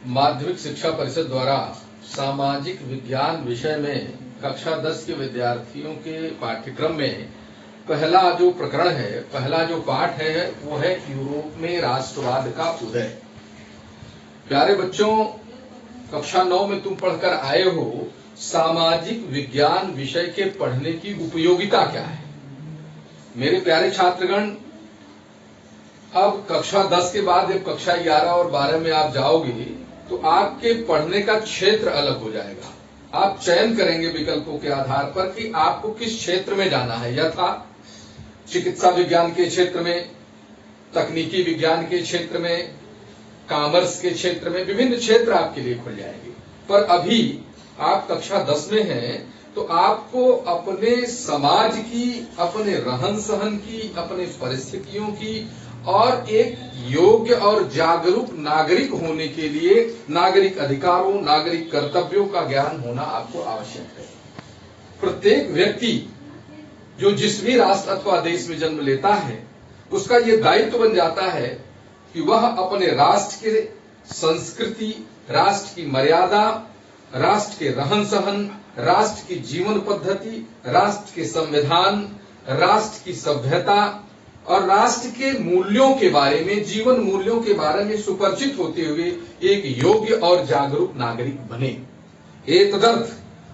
माध्यमिक शिक्षा परिषद द्वारा सामाजिक विज्ञान विषय में कक्षा 10 के विद्यार्थियों के पाठ्यक्रम में पहला जो प्रकरण है, पहला जो पाठ है वो है यूरोप में राष्ट्रवाद का उदय। प्यारे बच्चों, कक्षा 9 में तुम पढ़कर आए हो, सामाजिक विज्ञान विषय के पढ़ने की उपयोगिता क्या है। मेरे प्यारे छात्रगण, अब कक्षा 10 के बाद जब कक्षा 11 और 12 में आप जाओगे तो आपके पढ़ने का क्षेत्र अलग हो जाएगा। आप चयन करेंगे विकल्पों के आधार पर कि आपको किस क्षेत्र में जाना है, यथा चिकित्सा विज्ञान के क्षेत्र में, तकनीकी विज्ञान के क्षेत्र में, कॉमर्स के क्षेत्र में, विभिन्न क्षेत्र आपके लिए खुल जाएंगे। पर अभी आप कक्षा 10 में हैं तो आपको अपने समाज की, अपने रहन सहन की, अपने परिस्थितियों की और एक योग्य और जागरूक नागरिक होने के लिए नागरिक अधिकारों, नागरिक कर्तव्यों का ज्ञान होना आपको आवश्यक है। प्रत्येक व्यक्ति जो जिस भी राष्ट्र अथवा देश में जन्म लेता है, उसका यह दायित्व बन जाता है कि वह अपने राष्ट्र के संस्कृति, राष्ट्र की मर्यादा, राष्ट्र के रहन सहन, राष्ट्र की जीवन पद्धति, राष्ट्र के संविधान, राष्ट्र की सभ्यता और राष्ट्र के मूल्यों के बारे में, जीवन मूल्यों के बारे में सुपरिचित होते हुए एक योग्य और जागरूक नागरिक बने। एतदर्थ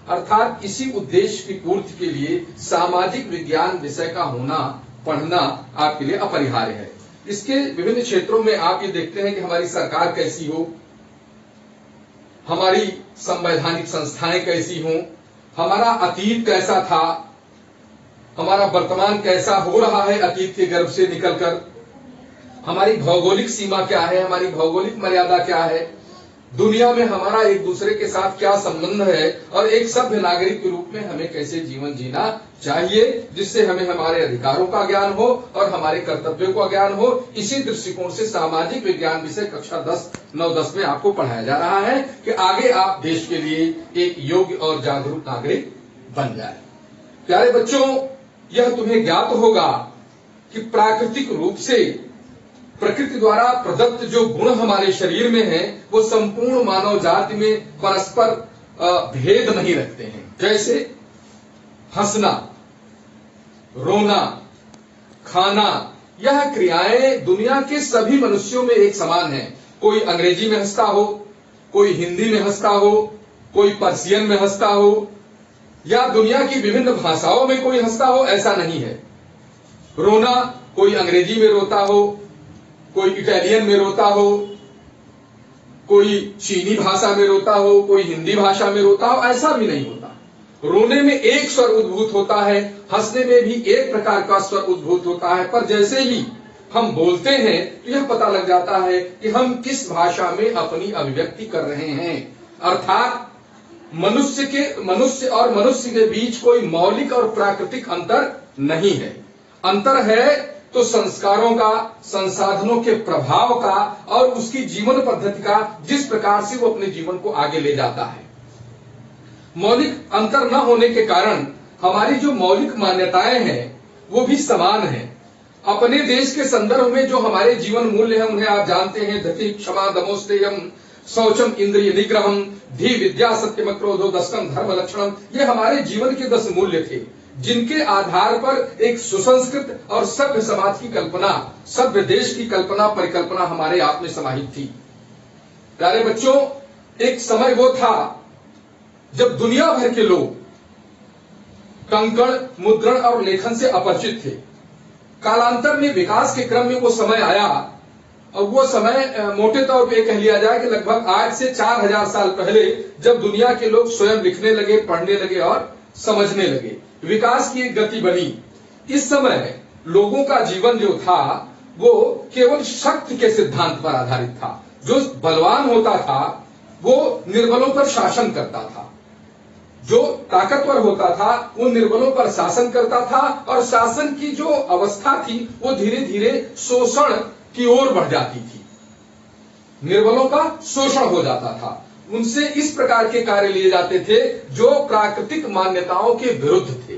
अर्थात इसी उद्देश्य की पूर्ति के लिए सामाजिक विज्ञान विषय का होना, पढ़ना आपके लिए अपरिहार्य है। इसके विभिन्न क्षेत्रों में आप ये देखते हैं कि हमारी सरकार कैसी हो, हमारी संवैधानिक संस्थाएं कैसी हों, हमारा अतीत कैसा था, हमारा वर्तमान कैसा हो रहा है अतीत के गर्भ से निकलकर, हमारी भौगोलिक सीमा क्या है, हमारी भौगोलिक मर्यादा क्या है, दुनिया में हमारा एक दूसरे के साथ क्या संबंध है और एक सभ्य नागरिक के रूप में हमें कैसे जीवन जीना चाहिए, जिससे हमें हमारे अधिकारों का ज्ञान हो और हमारे कर्तव्यों का ज्ञान हो। इसी दृष्टिकोण से सामाजिक विज्ञान विषय कक्षा 9-10 में आपको पढ़ाया जा रहा है कि आगे आप देश के लिए एक योग्य और जागरूक नागरिक बन जाए। प्यारे बच्चों, यह तुम्हें ज्ञात होगा कि प्राकृतिक रूप से प्रकृति द्वारा प्रदत्त जो गुण हमारे शरीर में है वो संपूर्ण मानव जाति में परस्पर भेद नहीं रखते हैं। जैसे हंसना, रोना, खाना, यह क्रियाएं दुनिया के सभी मनुष्यों में एक समान है। कोई अंग्रेजी में हंसता हो, कोई हिंदी में हंसता हो, कोई पर्शियन में हंसता हो या दुनिया की विभिन्न भाषाओं में कोई हंसता हो, ऐसा नहीं है। रोना, कोई अंग्रेजी में रोता हो, कोई इटालियन में रोता हो, कोई चीनी भाषा में रोता हो, कोई हिंदी भाषा में रोता हो, ऐसा भी नहीं होता। रोने में एक स्वर उद्भूत होता है, हंसने में भी एक प्रकार का स्वर उद्भूत होता है, पर जैसे ही हम बोलते हैं तो यह पता लग जाता है कि हम किस भाषा में अपनी अभिव्यक्ति कर रहे हैं। अर्थात मनुष्य और मनुष्य के बीच कोई मौलिक और प्राकृतिक अंतर नहीं है। अंतर है तो संस्कारों का, संसाधनों के प्रभाव का और उसकी जीवन पद्धति का, जिस प्रकार से वो अपने जीवन को आगे ले जाता है। मौलिक अंतर न होने के कारण हमारी जो मौलिक मान्यताएं हैं वो भी समान हैं। अपने देश के संदर्भ में जो हमारे जीवन मूल्य हैं उन्हें आप जानते हैं। धति, क्षमा, दमोस्तेयम, शौचम, इंद्रिय निग्रहम, धी, विद्या, सत्यम, क्रोधो, दशकम, धर्म लक्षणम, ये हमारे जीवन के 10 मूल्य थे, जिनके आधार पर एक सुसंस्कृत और सभ्य समाज की कल्पना, सभ्य देश की कल्पना, परिकल्पना हमारे आप में समाहित थी। प्यारे बच्चों, एक समय वो था जब दुनिया भर के लोग कंकण, मुद्रण और लेखन से अपरिचित थे। कालांतर में विकास के क्रम में वो समय आया और वो समय मोटे तौर पे कह लिया जाए कि लगभग आज से 4000 साल पहले, जब दुनिया के लोग स्वयं लिखने लगे, पढ़ने लगे और समझने लगे, विकास की एक गति बनी। इस समय लोगों का जीवन जो था वो केवल शक्ति के सिद्धांत पर आधारित था। जो बलवान होता था वो निर्बलों पर शासन करता था, जो ताकतवर होता था वो निर्बलों पर शासन करता था और शासन की जो अवस्था थी वो धीरे धीरे शोषण की ओर बढ़ जाती थी। निर्बलों का शोषण हो जाता था। उनसे इस प्रकार के कार्य लिए जाते थे जो प्राकृतिक मान्यताओं के विरुद्ध थे।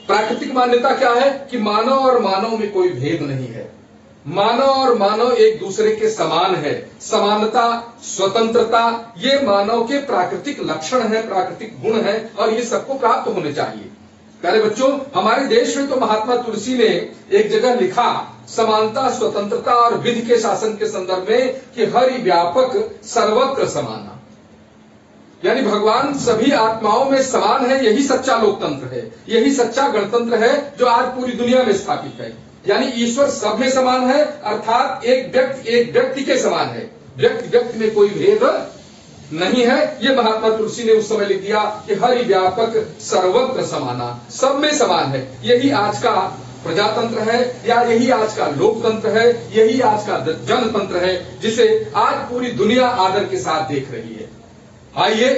प्राकृतिक मान्यता क्या है कि मानव और मानव में कोई भेद नहीं है, मानव और मानव एक दूसरे के समान है। समानता, स्वतंत्रता, ये मानव के प्राकृतिक लक्षण है, प्राकृतिक गुण है और ये सबको प्राप्त होने चाहिए। प्यारे बच्चों, हमारे देश में तो महात्मा तुलसी ने एक जगह लिखा समानता, स्वतंत्रता और विधि के शासन के संदर्भ में कि हरि व्यापक सर्वत्र समाना, यानी भगवान सभी आत्माओं में समान है। यही सच्चा लोकतंत्र है, यही सच्चा गणतंत्र है जो आज पूरी दुनिया में स्थापित है। यानी ईश्वर सब में समान है, अर्थात एक व्यक्ति के समान है, व्यक्ति में कोई भेद नहीं है। ये महात्मा तुलसी ने उस समय लिख दिया कि हरि व्यापक सर्वत्र समाना, सब में समान है। यही आज का प्रजातंत्र है या यही आज का लोकतंत्र है, यही आज का जनतंत्र है जिसे आज पूरी दुनिया आदर के साथ देख रही है। आइए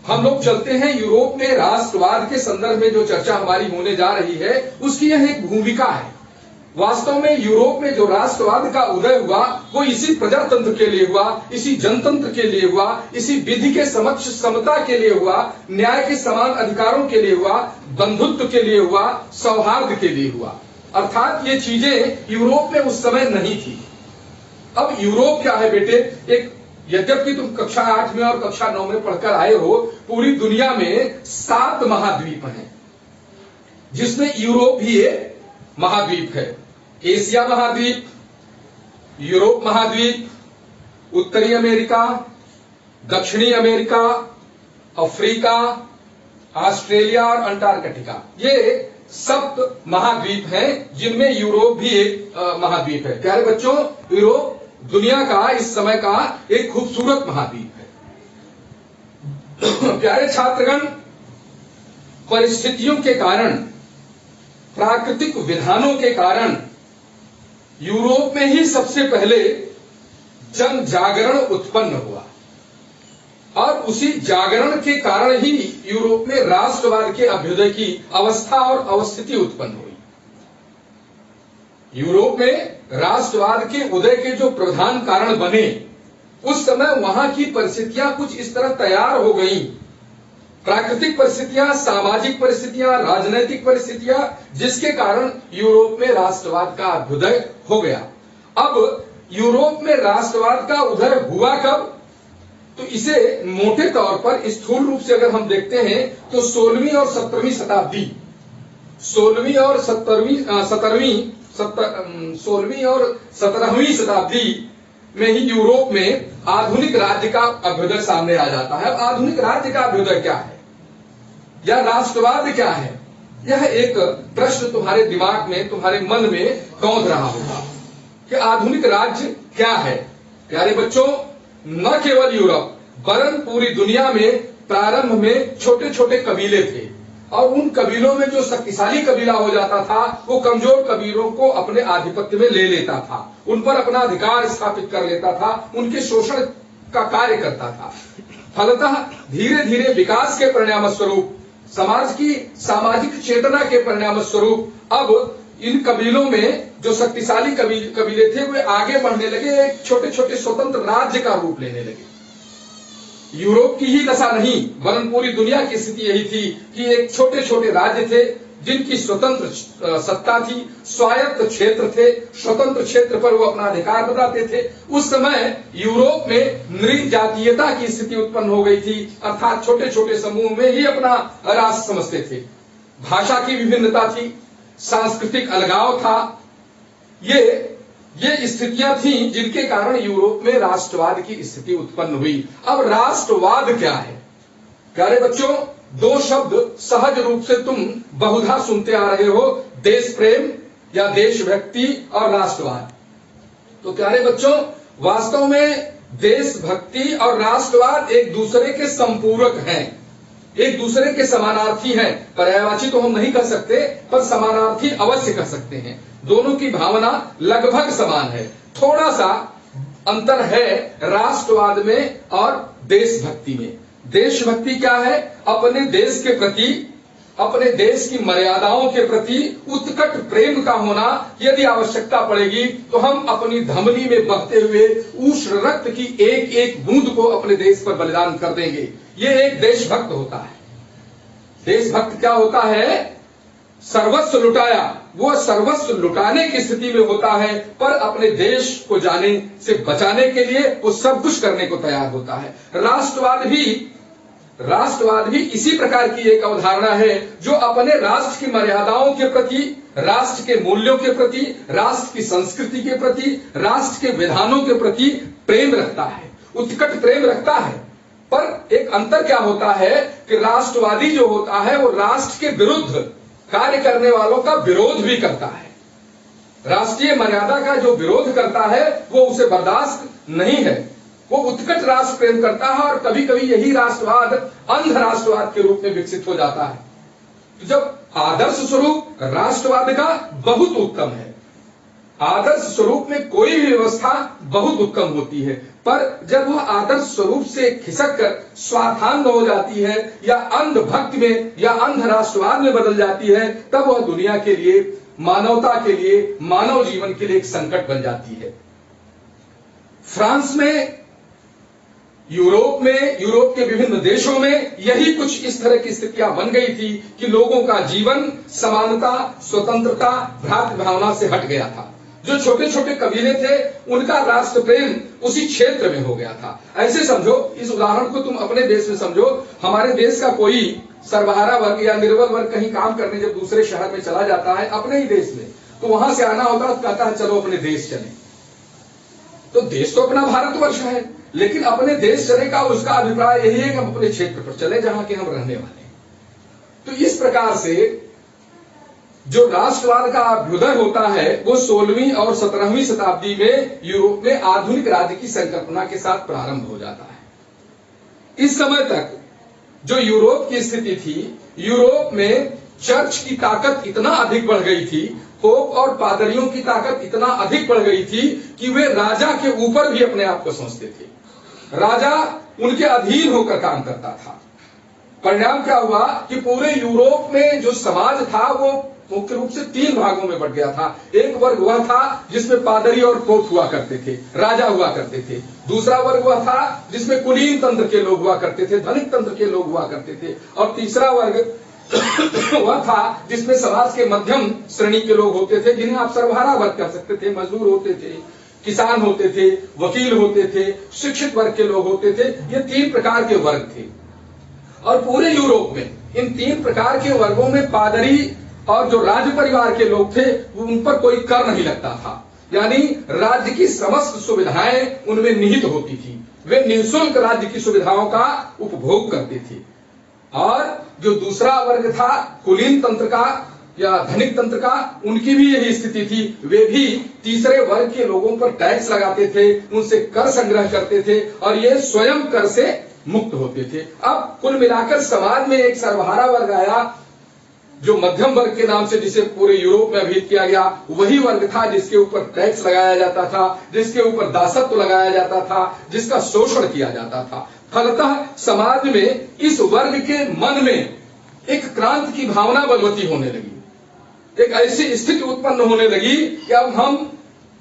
हम लोग चलते हैं यूरोप में राष्ट्रवाद के संदर्भ में जो चर्चा हमारी होने जा रही है उसकी यह एक भूमिका है। वास्तव में यूरोप में जो राष्ट्रवाद का उदय हुआ वो इसी प्रजातंत्र के लिए हुआ, इसी जनतंत्र के लिए हुआ, इसी विधि के समक्ष समता के लिए हुआ, न्याय के समान अधिकारों के लिए हुआ, बंधुत्व के लिए हुआ, सौहार्द के लिए हुआ। अर्थात ये चीजें यूरोप में उस समय नहीं थी। अब यूरोप क्या है बेटे, एक यद्यपि तुम कक्षा 8 में और कक्षा 9 में पढ़कर आए हो, पूरी दुनिया में 7 महाद्वीप हैं जिसमें यूरोप भी एक महाद्वीप है। एशिया महाद्वीप, यूरोप महाद्वीप, उत्तरी अमेरिका, दक्षिणी अमेरिका, अफ्रीका, ऑस्ट्रेलिया और अंटार्कटिका, ये 7 महाद्वीप हैं जिनमें यूरोप भी एक महाद्वीप है। प्यारे बच्चों, यूरोप दुनिया का इस समय का एक खूबसूरत महाद्वीप है। प्यारे छात्रगण, परिस्थितियों के कारण, प्राकृतिक विधानों के कारण यूरोप में ही सबसे पहले जन जागरण उत्पन्न हुआ और उसी जागरण के कारण ही यूरोप में राष्ट्रवाद के अभ्युदय की अवस्था और अवस्थिति उत्पन्न हुई। यूरोप में राष्ट्रवाद के उदय के जो प्रधान कारण बने, उस समय वहां की परिस्थितियां कुछ इस तरह तैयार हो गईं, प्राकृतिक परिस्थितियां, सामाजिक परिस्थितियां, राजनैतिक परिस्थितियां, जिसके कारण यूरोप में राष्ट्रवाद का अभ्युदय हो गया। अब यूरोप में राष्ट्रवाद का उदय हुआ कब, तो इसे मोटे तौर पर स्थूल रूप से अगर हम देखते हैं तो 16वीं और 17वीं शताब्दी, 16वीं और 17वीं शताब्दी में ही यूरोप में आधुनिक राज्य का अभ्युदय सामने आ जाता है। अब आधुनिक राज्य का अभ्युदय क्या है या राष्ट्रवाद क्या है, यह एक प्रश्न तुम्हारे दिमाग में, तुम्हारे मन में कौंध रहा होगा कि आधुनिक राज्य क्या है। प्यारे बच्चों, न केवल यूरोप वरन पूरी दुनिया में प्रारंभ में छोटे छोटे कबीले थे और उन कबीलों में जो शक्तिशाली कबीला हो जाता था वो कमजोर कबीलों को अपने आधिपत्य में ले लेता था, उन पर अपना अधिकार स्थापित कर लेता था, उनके शोषण का कार्य करता था। फलतः धीरे धीरे विकास के परिणाम स्वरूप, समाज की सामाजिक चेतना के परिणाम स्वरूप अब इन कबीलों में जो शक्तिशाली कबीले थे वे आगे बढ़ने लगे, एक छोटे छोटे स्वतंत्र राज्य का रूप लेने लगे। यूरोप की ही दशा नहीं वरन पूरी दुनिया की स्थिति यही थी कि एक छोटे छोटे राज्य थे जिनकी स्वतंत्र सत्ता थी, स्वायत्त क्षेत्र थे, स्वतंत्र क्षेत्र पर वो अपना अधिकार बताते थे। उस समय यूरोप में नृजातीयता की स्थिति उत्पन्न हो गई थी, अर्थात छोटे छोटे समूह में ही अपना राष्ट्र समझते थे। भाषा की विभिन्नता थी, सांस्कृतिक अलगाव था। ये स्थितियां थी जिनके कारण यूरोप में राष्ट्रवाद की स्थिति उत्पन्न हुई। अब राष्ट्रवाद क्या है? प्यारे बच्चों, 2 शब्द सहज रूप से तुम बहुधा सुनते आ रहे हो, देश प्रेम या देशभक्ति और राष्ट्रवाद। तो प्यारे बच्चों, वास्तव में देशभक्ति और राष्ट्रवाद एक दूसरे के संपूरक हैं, एक दूसरे के समानार्थी हैं। पर्यायवाची तो हम नहीं कह सकते पर समानार्थी अवश्य कह सकते हैं। दोनों की भावना लगभग समान है, थोड़ा सा अंतर है राष्ट्रवाद में और देशभक्ति में। देशभक्ति क्या है? अपने देश के प्रति, अपने देश की मर्यादाओं के प्रति उत्कट प्रेम का होना। यदि आवश्यकता पड़ेगी तो हम अपनी धमनी में बहते हुए उष्ण रक्त की एक एक बूंद को अपने देश पर बलिदान कर देंगे। ये एक देशभक्त होता है। देशभक्त क्या होता है? सर्वस्व लुटाया, वो सर्वस्व लुटाने की स्थिति में होता है, पर अपने देश को जाने से बचाने के लिए वो सब कुछ करने को तैयार होता है। राष्ट्रवाद भी इसी प्रकार की एक अवधारणा है जो अपने राष्ट्र की मर्यादाओं के प्रति, राष्ट्र के मूल्यों के प्रति, राष्ट्र की संस्कृति के प्रति, राष्ट्र के विधानों के प्रति प्रेम रखता है, उत्कट प्रेम रखता है। पर एक अंतर क्या होता है कि राष्ट्रवादी जो होता है वो राष्ट्र के विरुद्ध कार्य करने वालों का विरोध भी करता है। राष्ट्रीय मर्यादा का जो विरोध करता है वो उसे बर्दाश्त नहीं है, वो उत्कट राष्ट्र प्रेम करता है, और कभी कभी यही राष्ट्रवाद अंध राष्ट्रवाद के रूप में विकसित हो जाता है। तो जब आदर्श स्वरूप राष्ट्रवाद का बहुत उत्तम है, आदर्श स्वरूप में कोई भी व्यवस्था बहुत उत्तम होती है, पर जब वह आदर्श स्वरूप से खिसक कर स्वार्थान्ध हो जाती है या अंध भक्ति में या अंध राष्ट्रवाद में बदल जाती है, तब वह दुनिया के लिए, मानवता के लिए, मानव जीवन के लिए एक संकट बन जाती है। फ्रांस में, यूरोप में, यूरोप के विभिन्न देशों में यही कुछ इस तरह की स्थितियां बन गई थी कि लोगों का जीवन समानता, स्वतंत्रता, भ्रातृ भावना से हट गया था। जो छोटे छोटे कबीले थे उनका राष्ट्र प्रेम उसी क्षेत्र में हो गया था। ऐसे समझो, इस उदाहरण को तुम अपने देश में समझो, हमारे देश का कोई सर्वहारा वर्ग या निर्बल वर्ग कहीं काम करने जब दूसरे शहर में चला जाता है अपने ही देश में, तो वहां से आना होता है, कहता है चलो अपने देश चले। तो देश तो अपना भारतवर्ष है, लेकिन अपने देश चले का उसका अभिप्राय यही है कि हम अपने क्षेत्र पर चले जहां के हम रहने वाले। तो इस प्रकार से जो राष्ट्रवाद का अभ्युदय होता है वो 16वीं और 17वीं शताब्दी में यूरोप में आधुनिक राज्य की संकल्पना के साथ प्रारंभ हो जाता है। इस समय तक जो यूरोप की स्थिति थी, यूरोप में चर्च की ताकत इतना अधिक बढ़ गई थी, पोप और पादरियों की ताकत इतना अधिक बढ़ गई थी कि वे राजा के ऊपर भी अपने आप को समझते थे। राजा उनके अधीन होकर काम करता था। परिणाम क्या हुआ कि पूरे यूरोप में जो समाज था वो मुख्य रूप से 3 भागों में बट गया था। एक वर्ग वह था जिसमें पादरी और पोप हुआ करते थे, राजा हुआ करते थे। दूसरा वर्ग वह था जिसमें कुलीन तंत्र के लोग हुआ करते थे, धनिक तंत्र के लोग हुआ करते थे। और तीसरा वर्ग वह था जिसमें समाज के मध्यम श्रेणी के लोग होते थे, जिन्हें आप सर्वहारा वर्ग कह सकते थे। मजदूर होते थे, किसान होते थे, वकील होते थे, शिक्षित वर्ग के लोग होते थे। ये 3 प्रकार के वर्ग थे। और पूरे यूरोप में इन 3 प्रकार के वर्गों में पादरी और जो राज परिवार के लोग थे उन पर कोई कर नहीं लगता था, यानी राज्य की समस्त सुविधाएं उनमें निहित होती थी। वे निःशुल्क राज्य की सुविधाओं का उपभोग करते थे। और जो दूसरा वर्ग था कुलीन तंत्र का या धनिक तंत्र का, उनकी भी यही स्थिति थी। वे भी तीसरे वर्ग के लोगों पर टैक्स लगाते थे, उनसे कर संग्रह करते थे और ये स्वयं कर से मुक्त होते थे। अब कुल मिलाकर समाज में एक सर्वहारा वर्ग आया जो मध्यम वर्ग के नाम से जिसे पूरे यूरोप में अभिहित किया गया। वही वर्ग था जिसके ऊपर टैक्स लगाया जाता था, जिसके ऊपर दासत्व लगाया जाता था, जिसका शोषण किया जाता था। फलतः समाज में इस वर्ग के मन में एक क्रांति की भावना बलवती होने लगी। एक ऐसी स्थिति उत्पन्न होने लगी कि अब हम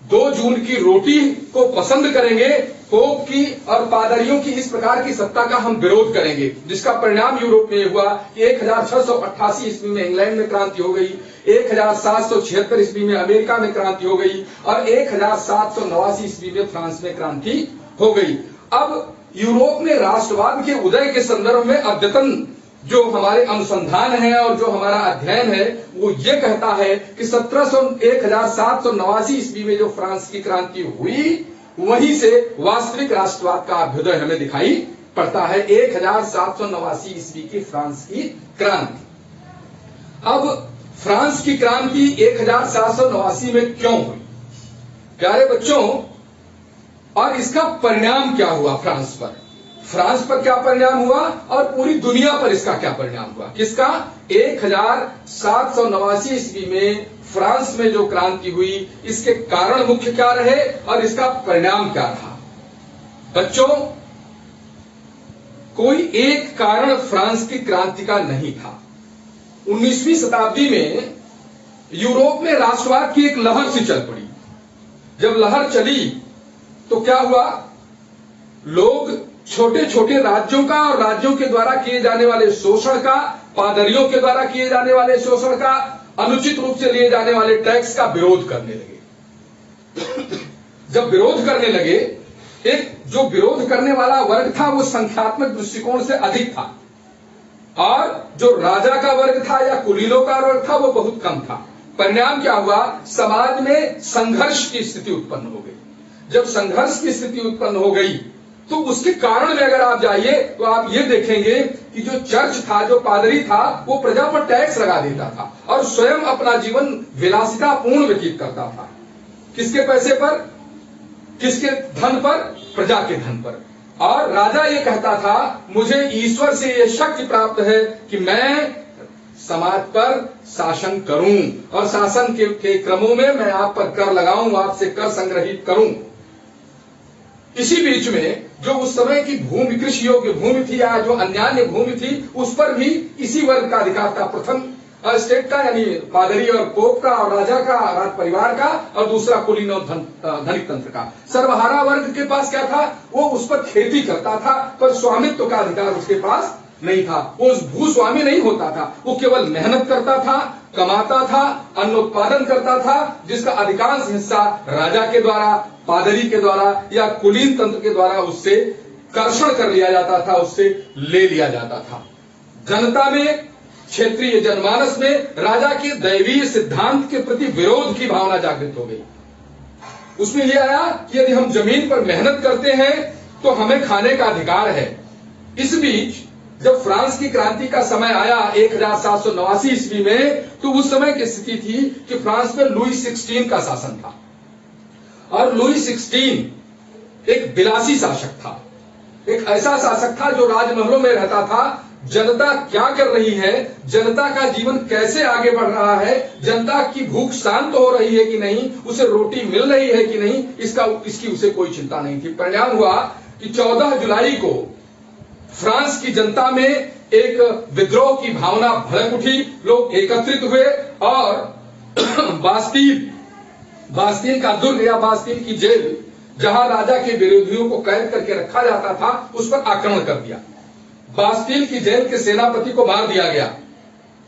2 जून की रोटी को पसंद करेंगे, पोप की और पादरियों की इस प्रकार की सत्ता का हम विरोध करेंगे। जिसका परिणाम यूरोप में हुआ कि 1688 ईस्वी में इंग्लैंड में क्रांति हो गई, 1776 ईस्वी में अमेरिका में क्रांति हो गई और 1789 ईस्वी में फ्रांस में क्रांति हो गई। अब यूरोप में राष्ट्रवाद के उदय के संदर्भ में अद्यतन जो हमारे अनुसंधान है और जो हमारा अध्ययन है वो ये कहता है कि 1789 ईस्वी में जो फ्रांस की क्रांति हुई वहीं से वास्तविक राष्ट्रवाद का अभ्युदय हमें दिखाई पड़ता है। 1789 ईस्वी की फ्रांस की क्रांति। अब फ्रांस की क्रांति 1789 में क्यों हुई प्यारे बच्चों, और इसका परिणाम क्या हुआ फ्रांस पर? फ्रांस पर क्या परिणाम हुआ और पूरी दुनिया पर इसका क्या परिणाम हुआ? किसका? 1789 ईस्वी में फ्रांस में जो क्रांति हुई, इसके कारण मुख्य क्या रहे और इसका परिणाम क्या रहा? बच्चों, कोई एक कारण फ्रांस की क्रांति का नहीं था। 19वीं शताब्दी में यूरोप में राष्ट्रवाद की एक लहर सी चल पड़ी। जब लहर चली तो क्या हुआ? लोग छोटे छोटे राज्यों का और राज्यों के द्वारा किए जाने वाले शोषण का, पादरियों के द्वारा किए जाने वाले शोषण का अनुचित रूप से लिए जाने वाले टैक्स का विरोध करने लगे। जब विरोध करने लगे, एक जो विरोध करने वाला वर्ग था वो संख्यात्मक दृष्टिकोण से अधिक था, और जो राजा का वर्ग था या कुलीनों का वर्ग था वो बहुत कम था। परिणाम क्या हुआ? समाज में संघर्ष की स्थिति उत्पन्न हो गई। जब संघर्ष की स्थिति उत्पन्न हो गई तो उसके कारण में अगर आप जाइए तो आप ये देखेंगे कि जो चर्च था, जो पादरी था, वो प्रजा पर टैक्स लगा देता था और स्वयं अपना जीवन विलासितापूर्ण व्यतीत करता था। किसके पैसे पर? किसके धन पर? प्रजा के धन पर। और राजा ये कहता था, मुझे ईश्वर से ये शक्ति प्राप्त है कि मैं समाज पर शासन करूं, और शासन के क्रमों में मैं आप पर कर लगाऊं, आपसे कर संग्रहित करूं। इसी बीच में जो उस समय की भूमि, कृषि योग्य भूमि थी या जो अन्यान्य भूमि थी, उस पर भी इसी वर्ग का अधिकार था। प्रथम स्टेट का यानी पादरी और पोप का और राजा का, राज परिवार का, और दूसरा कुलीन और धनिक तंत्र का। सर्वहारा वर्ग के पास क्या था? वो उस पर खेती करता था, पर स्वामित्व का अधिकार उसके पास नहीं था। वो भूस्वामी नहीं होता था, वो केवल मेहनत करता था, कमाता था, अन्न उत्पादन करता था, जिसका अधिकांश हिस्सा राजा के द्वारा, पादरी के द्वारा या कुलीन तंत्र के द्वारा उससे कर्षण कर लिया जाता था, उससे ले लिया जाता था। जनता में, क्षेत्रीय जनमानस में राजा के दैवीय सिद्धांत के प्रति विरोध की भावना जागृत हो गई। उसमें यह आया कि यदि हम जमीन पर मेहनत करते हैं तो हमें खाने का अधिकार है। इस बीच जब फ्रांस की क्रांति का समय आया 1789 ईस्वी में, तो उस समय की स्थिति थी कि फ्रांस में लुई 16 का शासन था, और लुई 16 एक विलासी शासक था, एक ऐसा शासक था जो राजमहलों में रहता था। जनता क्या कर रही है, जनता का जीवन कैसे आगे बढ़ रहा है, जनता की भूख शांत हो रही है कि नहीं, उसे रोटी मिल रही है कि नहीं, इसकी उसे कोई चिंता नहीं थी। परिणाम हुआ कि 14 जुलाई को फ्रांस की जनता में एक विद्रोह की भावना भड़क उठी। लोग एकत्रित हुए और बास्तील का दुर्ग या बास्तील की जेल, जहां राजा के विरोधियों को कैद करके रखा जाता था, उस पर आक्रमण कर दिया। बास्तील की जेल के सेनापति को मार दिया गया,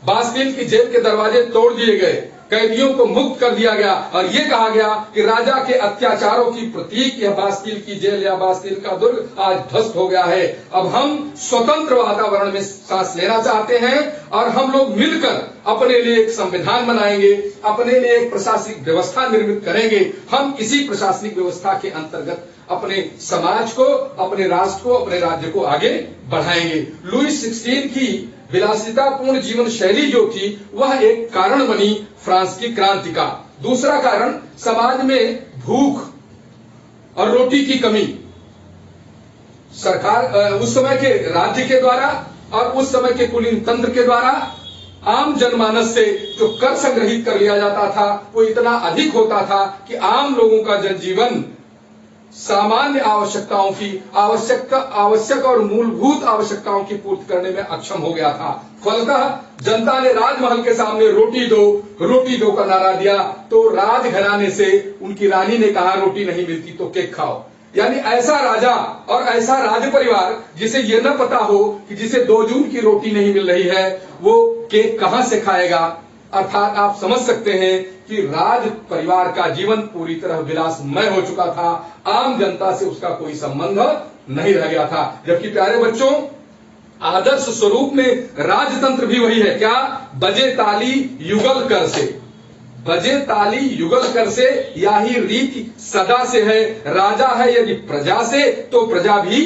बास्तील की जेल के दरवाजे तोड़ दिए गए, कैदियों को मुक्त कर दिया गया, और यह कहा गया कि राजा के अत्याचारों की प्रतीक यह बास्तील की जेल या बास्तील का दुर्ग आज ध्वस्त हो गया है। अब हम स्वतंत्र वातावरण में सांस लेना चाहते हैं, और हम लोग मिलकर अपने लिए एक संविधान बनाएंगे, अपने लिए एक प्रशासनिक व्यवस्था निर्मित करेंगे। हम इसी प्रशासनिक व्यवस्था के अंतर्गत अपने समाज को, अपने राष्ट्र को, अपने राज्य को आगे बढ़ाएंगे। लुई 16 की विलासितापूर्ण जीवन शैली जो थी, वह एक कारण बनी फ्रांस की क्रांति का। दूसरा कारण, समाज में भूख और रोटी की कमी। सरकार उस समय के राज्य के द्वारा और उस समय के कुलीन तंत्र के द्वारा आम जनमानस से जो कर संग्रहित कर लिया जाता था, वो इतना अधिक होता था कि आम लोगों का जनजीवन सामान्य आवश्यकताओं की आवश्यक और मूलभूत आवश्यकताओं की पूर्ति करने में अक्षम हो गया था। फलतः जनता ने राजमहल के सामने रोटी दो का नारा दिया, तो राजघराने से उनकी रानी ने कहा रोटी नहीं मिलती तो केक खाओ। यानी ऐसा राजा और ऐसा राज परिवार जिसे ये न पता हो कि जिसे 2 जून की रोटी नहीं मिल रही है, वो केक कहां से खाएगा। अर्थात आप समझ सकते हैं कि राज परिवार का जीवन पूरी तरह विलासमय हो चुका था, आम जनता से उसका कोई संबंध नहीं रह गया था। जबकि प्यारे बच्चों, आदर्श स्वरूप में राजतंत्र भी वही है। क्या? बजे ताली युगल कर से, बजे ताली युगल कर से, यही रीति सदा से है। राजा है यदि प्रजा से, तो प्रजा भी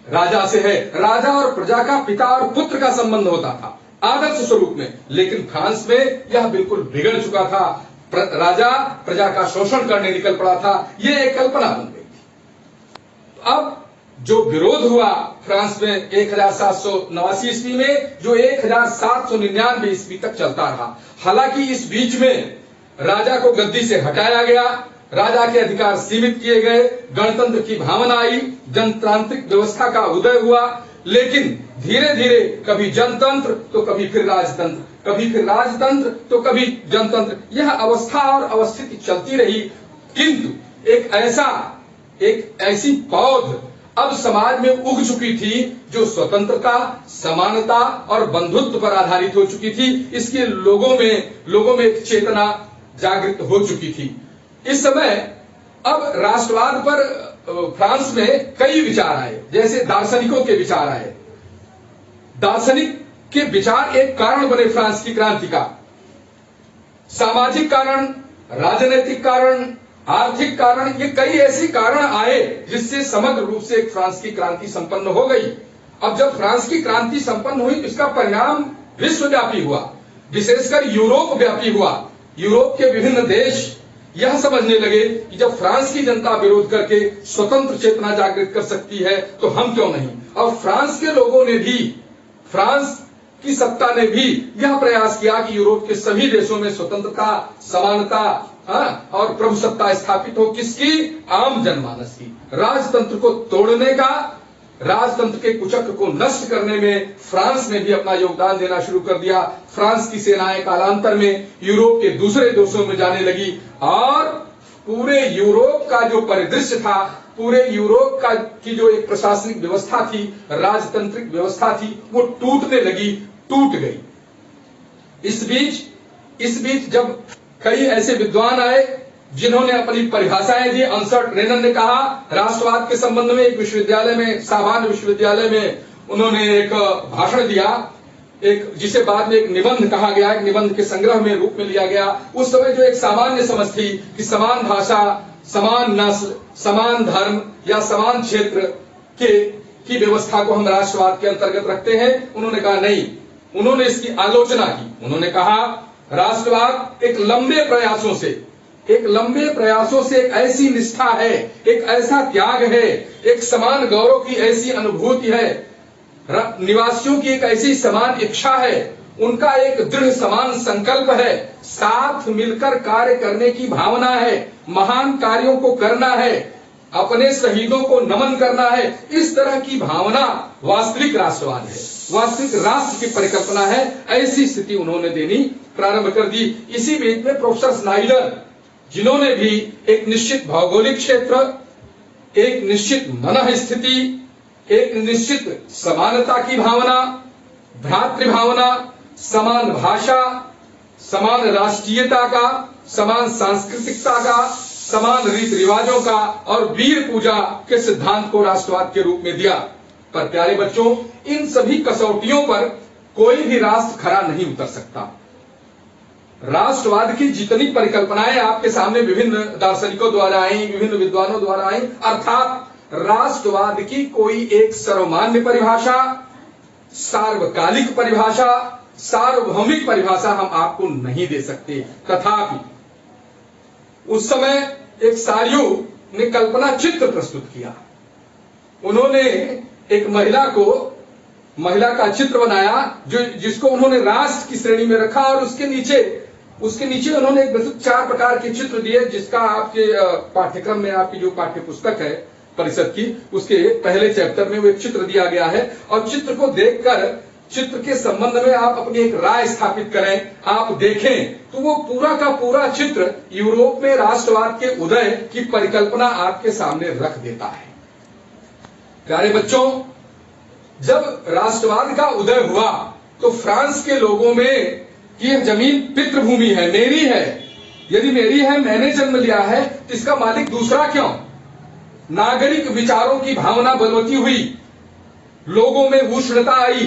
राजा से है। राजा और प्रजा का पिता और पुत्र का संबंध होता था आदर्श स्वरूप में, लेकिन फ्रांस में यह बिल्कुल बिगड़ चुका था। राजा प्रजा का शोषण करने निकल पड़ा था, यह एक कल्पना बन गई थी। अब जो विरोध हुआ फ्रांस में 1789 ईस्वी में, जो 1799 ईस्वी तक चलता रहा। हालांकि इस बीच में राजा को गद्दी से हटाया गया, राजा के अधिकार सीमित किए गए, गणतंत्र की भावना आई, जनतांत्रिक व्यवस्था का उदय हुआ। लेकिन धीरे धीरे कभी जनतंत्र तो कभी फिर राजतंत्र, कभी फिर राजतंत्र तो कभी जनतंत्र, यह अवस्था और अवस्थिति चलती रही। किंतु एक ऐसी पौध अब समाज में उग चुकी थी, जो स्वतंत्रता, समानता और बंधुत्व पर आधारित हो चुकी थी। इसके लोगों में एक चेतना जागृत हो चुकी थी। इस समय अब राष्ट्रवाद पर फ्रांस में कई विचार आए, जैसे दार्शनिकों के विचार आए। दार्शनिक के विचार एक कारण बने फ्रांस की क्रांति का। सामाजिक कारण, राजनीतिक कारण, आर्थिक कारण, ये कई ऐसे कारण आए जिससे समग्र रूप से एक फ्रांस की क्रांति संपन्न हो गई। अब जब फ्रांस की क्रांति संपन्न हुई तो इसका परिणाम विश्वव्यापी हुआ, विशेषकर यूरोप व्यापी हुआ। यूरोप के विभिन्न देश यह समझने लगे कि जब फ्रांस की जनता विरोध करके स्वतंत्र चेतना जागृत कर सकती है तो हम क्यों नहीं। और फ्रांस के लोगों ने भी, फ्रांस की सत्ता ने भी यह प्रयास किया कि यूरोप के सभी देशों में स्वतंत्रता, समानता और प्रभुसत्ता स्थापित हो। किसकी? आम जनमानस की। राजतंत्र को तोड़ने का, राजतंत्र के कुचक्र को नष्ट करने में फ्रांस ने भी अपना योगदान देना शुरू कर दिया। फ्रांस की सेनाएं कालांतर में यूरोप के दूसरे देशों में जाने लगी और पूरे यूरोप का जो परिदृश्य था, पूरे यूरोप की जो एक प्रशासनिक व्यवस्था थी, राजतांत्रिक व्यवस्था थी, वो टूटने लगी, टूट गई। इस बीच जब कई ऐसे विद्वान आए जिन्होंने अपनी परिभाषाएं दी। अंसर्ट रेनन ने कहा राष्ट्रवाद के संबंध में एक विश्वविद्यालय में, सामान्य विश्वविद्यालय में उन्होंने एक भाषण दिया, एक जिसे बाद में एक निबंध कहा गया, एक निबंध के संग्रह में रूप में लिया गया। उस समय जो एक सामान्य समझ थी कि समान भाषा, समान नस्ल, समान धर्म या समान क्षेत्र की व्यवस्था को हम राष्ट्रवाद के अंतर्गत रखते हैं, उन्होंने कहा नहीं। उन्होंने इसकी आलोचना की। उन्होंने कहा राष्ट्रवाद एक लंबे प्रयासों से एक ऐसी निष्ठा है, एक ऐसा त्याग है, एक समान गौरव की ऐसी अनुभूति है, निवासियों की एक ऐसी समान इच्छा है, उनका एक दृढ़ समान संकल्प है, साथ मिलकर कार्य करने की भावना है, महान कार्यों को करना है, अपने शहीदों को नमन करना है। इस तरह की भावना वास्तविक राष्ट्रवाद है, वास्तविक राष्ट्र की परिकल्पना है। ऐसी स्थिति उन्होंने देनी प्रारंभ कर दी। इसी बीच में प्रोफेसर स्नाइडर, जिन्होंने भी एक निश्चित भौगोलिक क्षेत्र, एक निश्चित मनः स्थिति, एक निश्चित समानता की भावना, भ्रातृभावना, समान भाषा, समान राष्ट्रीयता का, समान सांस्कृतिकता का, समान रीति रिवाजों का और वीर पूजा के सिद्धांत को राष्ट्रवाद के रूप में दिया। पर प्यारे बच्चों, इन सभी कसौटियों पर कोई भी राष्ट्र खरा नहीं उतर सकता। राष्ट्रवाद की जितनी परिकल्पनाएं आपके सामने विभिन्न दार्शनिकों द्वारा आई, विभिन्न विद्वानों द्वारा आई, अर्थात राष्ट्रवाद की कोई एक सर्वमान्य परिभाषा, सार्वकालिक परिभाषा, सार्वभौमिक परिभाषा हम आपको नहीं दे सकते। तथापि उस समय एक सारियू ने कल्पना चित्र प्रस्तुत किया। उन्होंने एक महिला का चित्र बनाया जिसको उन्होंने राष्ट्र की श्रेणी में रखा और उसके नीचे उन्होंने एक 4 प्रकार के चित्र दिए, जिसका आपके पाठ्यक्रम में, आपकी जो पाठ्य पुस्तक है परिषद की, उसके पहले चैप्टर में वो एक चित्र दिया गया है। और चित्र को देखकर, चित्र के संबंध में आप अपनी एक राय स्थापित करें, आप देखें तो वो पूरा का पूरा चित्र यूरोप में राष्ट्रवाद के उदय की परिकल्पना आपके सामने रख देता है। प्यारे बच्चों, जब राष्ट्रवाद का उदय हुआ तो फ्रांस के लोगों में कि यह जमीन पितृभूमि है, मेरी है, यदि मेरी है, मैंने जन्म लिया है, तो इसका मालिक दूसरा क्यों? नागरिक विचारों की भावना बलवती हुई, लोगों में उष्णता आई,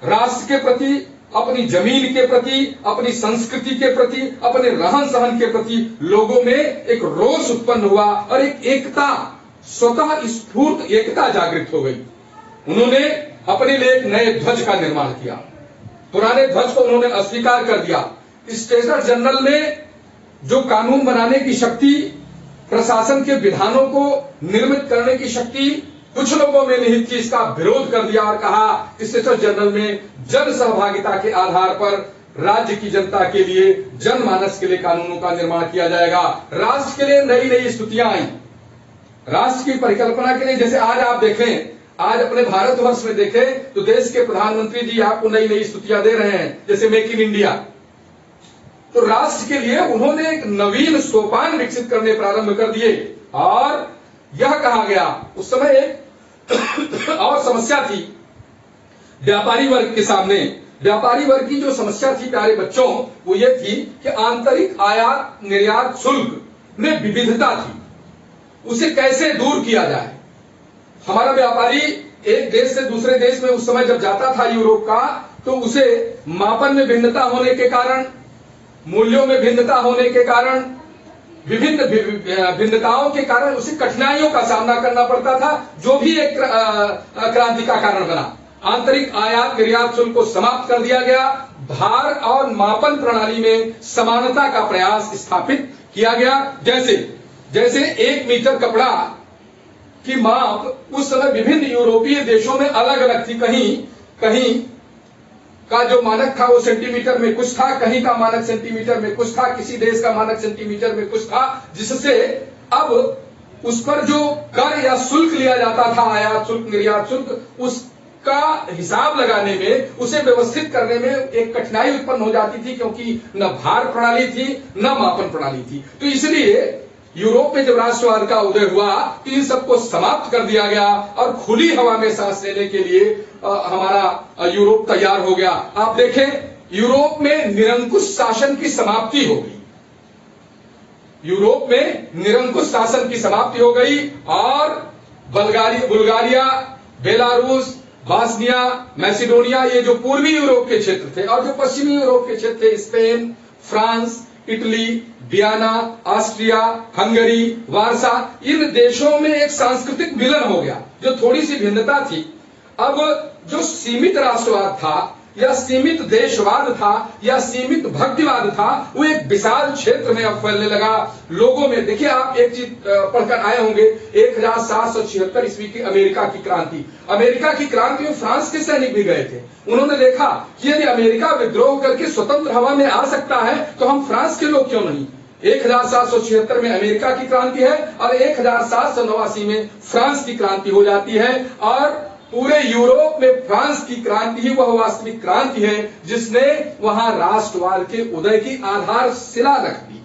राष्ट्र के प्रति, अपनी जमीन के प्रति, अपनी संस्कृति के प्रति, अपने रहन सहन के प्रति लोगों में एक रोष उत्पन्न हुआ और एक एकता, स्वतः स्फूर्त एकता जागृत हो गई। उन्होंने अपने लिए एक नए ध्वज का निर्माण किया, पुराने ध्वज को उन्होंने अस्वीकार कर दिया। स्टेटर जनरल में जो कानून बनाने की शक्ति, प्रशासन के विधानों को निर्मित करने की शक्ति कुछ लोगों में निहित थी, इसका विरोध कर दिया और कहा स्टेटर जनरल में जन सहभागिता के आधार पर राज्य की जनता के लिए, जनमानस के लिए कानूनों का निर्माण किया जाएगा। राष्ट्र के लिए नई नई स्तुतियां आई, राष्ट्र की परिकल्पना के लिए। जैसे आज आप देखें, आज अपने भारतवर्ष में देखें तो देश के प्रधानमंत्री जी आपको नई नई स्तुतियां दे रहे हैं, जैसे मेक इन इंडिया। तो राष्ट्र के लिए उन्होंने एक नवीन सोपान विकसित करने प्रारंभ कर दिए और यह कहा गया, उस समय एक और समस्या थी व्यापारी वर्ग के सामने। व्यापारी वर्ग की जो समस्या थी प्यारे बच्चों, वो ये थी कि आंतरिक आयात निर्यात शुल्क में विविधता थी, उसे कैसे दूर किया जाए। हमारा व्यापारी एक देश से दूसरे देश में उस समय जब जाता था यूरोप का, तो उसे मापन में भिन्नता होने के कारण, मूल्यों में भिन्नता होने के कारण, विभिन्न भिन्नताओं के कारण उसे कठिनाइयों का सामना करना पड़ता था, जो भी एक क्रांति का कारण बना। आंतरिक आयात निर्यात शुल्क को समाप्त कर दिया गया। भार और मापन प्रणाली में समानता का प्रयास स्थापित किया गया। जैसे 1 मीटर कपड़ा की माप उस समय विभिन्न यूरोपीय देशों में अलग अलग थी। कहीं का जो मानक था वो सेंटीमीटर में कुछ था, कहीं का मानक सेंटीमीटर में कुछ था, किसी देश का मानक सेंटीमीटर में कुछ था, जिससे अब उस पर जो कर या शुल्क लिया जाता था, आयात शुल्क निर्यात शुल्क, उसका हिसाब लगाने में, उसे व्यवस्थित करने में एक कठिनाई उत्पन्न हो जाती थी, क्योंकि न भार प्रणाली थी न मापन प्रणाली थी। तो इसलिए यूरोप में जब राष्ट्रवाद का उदय हुआ तो इन सबको समाप्त कर दिया गया और खुली हवा में सांस लेने के लिए हमारा यूरोप तैयार हो गया। आप देखें, यूरोप में निरंकुश शासन की समाप्ति हो गई। यूरोप में निरंकुश शासन की समाप्ति हो गई और बुल्गारिया, बेलारूस, बास्निया, मैसिडोनिया, ये जो पूर्वी यूरोप के क्षेत्र थे और जो पश्चिमी यूरोप के क्षेत्र थे, Spain, France, Italy, Vienna, Austria, Hungary, Warsaw, इन देशों में एक सांस्कृतिक मिलन हो गया। जो थोड़ी सी भिन्नता थी, अब जो सीमित राष्ट्रवाद था या सीमित देशवाद था या सीमित भक्तिवाद था, वो एक विशाल क्षेत्र में अब फैलने लगा लोगों में। देखिए, आप एक चीज पढ़कर आए होंगे, 1776 ईस्वी की अमेरिका की क्रांति। अमेरिका की क्रांति में फ्रांस के सैनिक भी गए थे। उन्होंने देखा कि यदि अमेरिका विद्रोह करके स्वतंत्र हवा में आ सकता है तो हम फ्रांस के लोग क्यों नहीं। 1776 में अमेरिका की क्रांति है और 1789 में फ्रांस की क्रांति हो जाती है और पूरे यूरोप में फ्रांस की क्रांति ही वह वास्तविक क्रांति है जिसने वहां राष्ट्रवाद के उदय की आधारशिला रख दी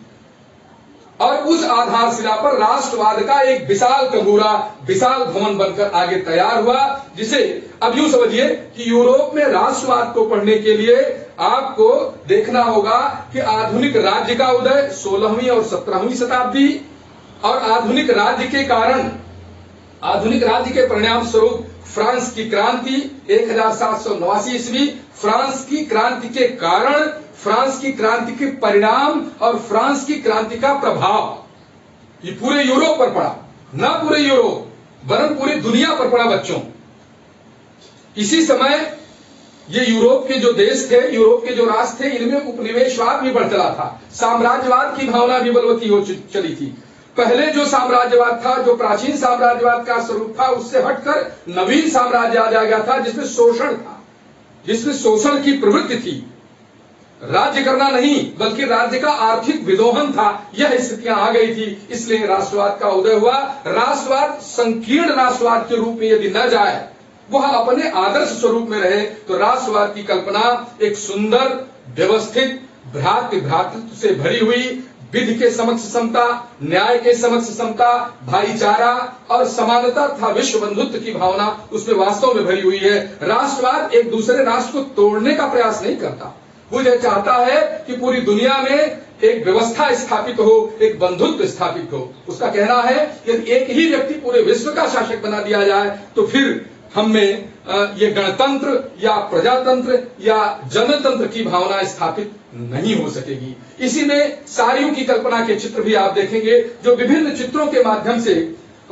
और उस आधारशिला पर राष्ट्रवाद का एक विशाल तंबूरा, विशाल भवन बनकर आगे तैयार हुआ, जिसे अब यूं समझिए कि यूरोप में राष्ट्रवाद को पढ़ने के लिए आपको देखना होगा कि आधुनिक राज्य का उदय 16वीं और 17वीं शताब्दी और आधुनिक राज्य के कारण, आधुनिक राज्य के परिणाम स्वरूप फ्रांस की क्रांति 1789 ईस्वी, फ्रांस की क्रांति के कारण, फ्रांस की क्रांति के परिणाम और फ्रांस की क्रांति का प्रभाव ये पूरे यूरोप पर पड़ा। न पूरे यूरोप वरन पूरी दुनिया पर पड़ा बच्चों। इसी समय ये यूरोप के जो देश थे, यूरोप के जो राष्ट्र थे, इनमें उपनिवेशवाद भी बढ़ चला था, साम्राज्यवाद की भावना भी बलवती हो चली थी। पहले जो साम्राज्यवाद था, जो प्राचीन साम्राज्यवाद का स्वरूप था, उससे हटकर नवीन साम्राज्य आ गया था जिसमें शोषण था, जिसमें शोषण की प्रवृत्ति थी। राज्य करना नहीं बल्कि राज्य का आर्थिक विदोहन था, यह स्थितियां आ गई थी। इसलिए राष्ट्रवाद का उदय हुआ। राष्ट्रवाद संकीर्ण राष्ट्रवाद के रूप में यदि न जाए, वह अपने आदर्श स्वरूप में रहे, तो राष्ट्रवाद की कल्पना एक सुंदर, व्यवस्थित, भ्रातृत्व से भरी हुई, विधि के समक्ष समता, न्याय के समक्ष समता, भाईचारा और समानता तथा विश्व बंधुत्व की भावना उसमें वास्तव में भरी हुई है। राष्ट्रवाद एक दूसरे राष्ट्र को तोड़ने का प्रयास नहीं करता, वो यह चाहता है कि पूरी दुनिया में एक व्यवस्था स्थापित हो, एक बंधुत्व स्थापित हो। उसका कहना है यदि एक ही व्यक्ति पूरे विश्व का शासक बना दिया जाए तो फिर हमें ये गणतंत्र या प्रजातंत्र या जनतंत्र की भावना स्थापित नहीं हो सकेगी। इसी में सारियों की कल्पना के चित्र भी आप देखेंगे, जो विभिन्न चित्रों के माध्यम से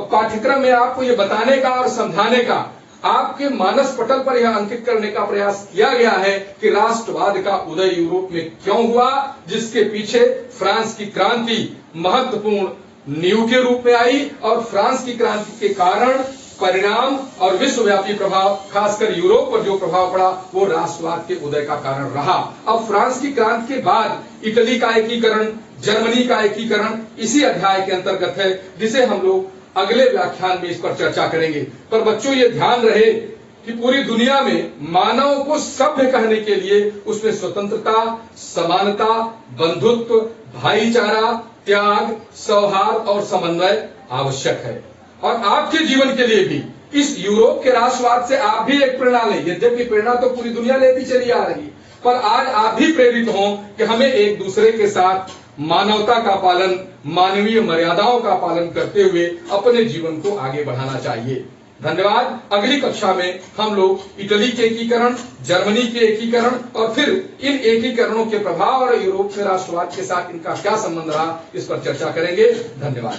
पाठ्यक्रम में आपको ये बताने का और समझाने का, आपके मानस पटल पर यह अंकित करने का प्रयास किया गया है कि राष्ट्रवाद का उदय यूरोप में क्यों हुआ, जिसके पीछे फ्रांस की क्रांति महत्वपूर्ण नींव के रूप में आई और फ्रांस की क्रांति के कारण परिणाम और विश्वव्यापी प्रभाव, खासकर यूरोप पर जो प्रभाव पड़ा, वो राष्ट्रवाद के उदय का कारण रहा। अब फ्रांस की क्रांति के बाद इटली का एकीकरण, जर्मनी का एकीकरण इसी अध्याय के अंतर्गत है, जिसे हम लोग अगले व्याख्यान में इस पर चर्चा करेंगे। पर बच्चों ये ध्यान रहे कि पूरी दुनिया में मानव को सभ्य कहने के लिए उसमें स्वतंत्रता, समानता, बंधुत्व, भाईचारा, त्याग, सौहार्द और समन्वय आवश्यक है। और आपके जीवन के लिए भी इस यूरोप के राष्ट्रवाद से आप भी एक प्रेरणा लें। यद्यपि प्रेरणा तो पूरी दुनिया लेती चली आ रही, पर आज आप भी प्रेरित हों कि हमें एक दूसरे के साथ मानवता का पालन, मानवीय मर्यादाओं का पालन करते हुए अपने जीवन को आगे बढ़ाना चाहिए। धन्यवाद। अगली कक्षा में हम लोग इटली के एकीकरण, जर्मनी के एकीकरण और फिर इन एकीकरणों के प्रभाव और यूरोप में राष्ट्रवाद के साथ इनका क्या संबंध रहा, इस पर चर्चा करेंगे। धन्यवाद।